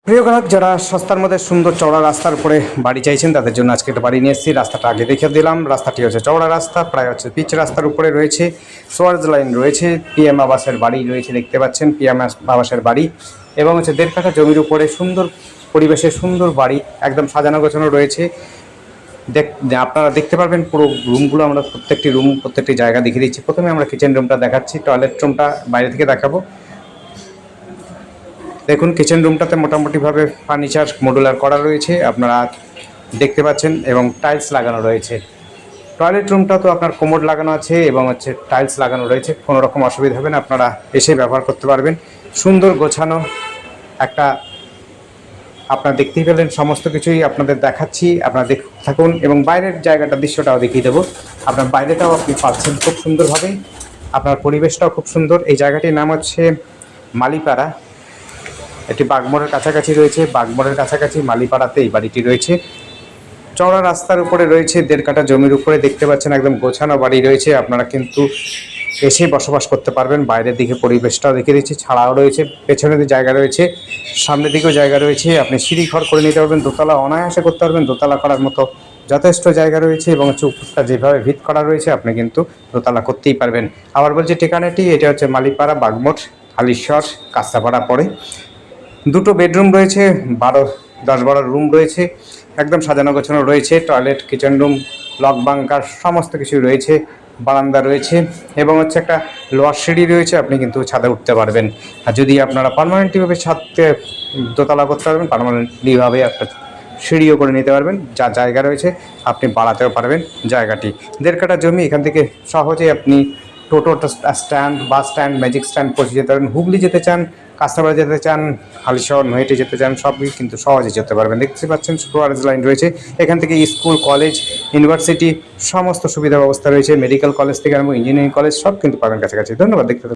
প্রিয় গ্রাহক, যারা সস্তার মধ্যে সুন্দর চওড়া রাস্তার উপরে বাড়ি চাইছেন তাদের জন্য আজকে একটা বাড়ি নিয়ে এসেছি। রাস্তাটা আগে দেখে দিলাম। রাস্তাটি হচ্ছে চওড়া রাস্তা, প্রায় হচ্ছে পিচ রাস্তার উপরে রয়েছে, সোয়ার্জ লাইন রয়েছে, পিএম আবাসের বাড়ি রয়েছে, দেখতে পাচ্ছেন পিএম আবাসের বাড়ি, এবং হচ্ছে 1.5 কাঠা জমির উপরে সুন্দর পরিবেশে সুন্দর বাড়ি, একদম সাজানো গোছানো রয়েছে। আপনারা দেখতে পারবেন পুরো রুমগুলো, আমরা প্রত্যেকটি জায়গা দেখিয়ে দিচ্ছি। প্রথমে আমরা কিচেন রুমটা দেখাচ্ছি, টয়লেট রুমটা বাইরে থেকে দেখাবো। দেখুন, কিচেন রুমটাতে মোটামুটিভাবে ফার্নিচার মডুলার করা রয়েছে, আপনারা দেখতে পাচ্ছেন, এবং টাইলস লাগানো রয়েছে। টয়লেট রুমটা তো আপনার কোমোড লাগানো আছে এবং হচ্ছে টাইলস লাগানো রয়েছে, কোনো রকম অসুবিধা হবে না, আপনারা এসে ব্যবহার করতে পারবেন। সুন্দর গোছানো একটা, আপনারা দেখতেই পেলেন, সমস্ত কিছুই আপনাদের দেখাচ্ছি, আপনারা দেখতে থাকুন। এবং বাইরের জায়গাটা, দৃশ্যটাও দেখিয়ে দেবো। আপনার বাইরেটাও আপনি পাচ্ছেন খুব সুন্দরভাবে, আপনার পরিবেশটাও খুব সুন্দর। এই জায়গাটির নাম হচ্ছে মালিপাড়া, এটি বাগমোড়ের কাছাকাছি রয়েছে। বাগমোড়ের কাছাকাছি মালিপাড়াতে এই বাড়িটি রয়েছে। চওড়া রাস্তার উপরে রয়েছে, 1.5 কাঠা জমির উপরে, দেখতে পাচ্ছেন একদম গোছানো বাড়ি রয়েছে। আপনারা কিন্তু এসে বসবাস করতে পারবেন। বাইরের দিকে পরিবেশটাও দেখিয়ে দিচ্ছি, ছাড়াও রয়েছে, পেছনের দিকে জায়গা রয়েছে, সামনের দিকেও জায়গা রয়েছে। আপনি সিঁড়ি ঘর করে নিতে পারবেন, দোতলা অনায়াসে করতে পারবেন। দোতলা করার মতো যথেষ্ট জায়গা রয়েছে, এবং হচ্ছে উপরটা যেভাবে ভিত করা রয়েছে, আপনি কিন্তু দোতলা করতেই পারবেন। আবার বলছি ঠিকানাটি, এটা হচ্ছে মালিপাড়া, বাগমোড়, হালিশহর, কাঁচাপাড়া পড়ে। 2টো বেডরুম রয়েছে, 10-12 রুম রয়েছে, একদম সাজানো গোছানো রয়েছে। Toilet, kitchen room, lock bunker সমস্ত কিছুই রয়েছে। বারান্দা রয়েছে, এবং হচ্ছে একটা লোয়ার সিঁড়ি রয়েছে, আপনি কিন্তু ছাদে উঠতে পারবেন। আর যদি আপনারা পার্মানেন্টলিভাবে ছাদে দোতলা করতে পারবেন, পার্মানেন্টলিভাবে একটা সিঁড়িও করে নিতে পারবেন। যা জায়গা রয়েছে আপনি বাড়াতেও পারবেন জায়গাটি। 1.5 কাঠা জমি, এখান থেকে সহজেই আপনি টোটো stand, bus stand, magic stand পৌঁছে যেতে পারবেন। হুগলি যেতে চান, কাঁচাপাড়া যেতে চান, হালিশহর, নৈহাটি যেতে চান, সবই কিন্তু সহজে যেতে পারবেন। দেখতে পাচ্ছেন সোয়ারেজ লাইন রয়েছে, এখান থেকে স্কুল, কলেজ, ইউনিভার্সিটি সমস্ত সুবিধা ব্যবস্থা রয়েছে। মেডিকেল কলেজ থেকে আরম্ভ ইঞ্জিনিয়ারিং কলেজ সব কিন্তু পাবেন কাছাকাছি। ধন্যবাদ। দেখতে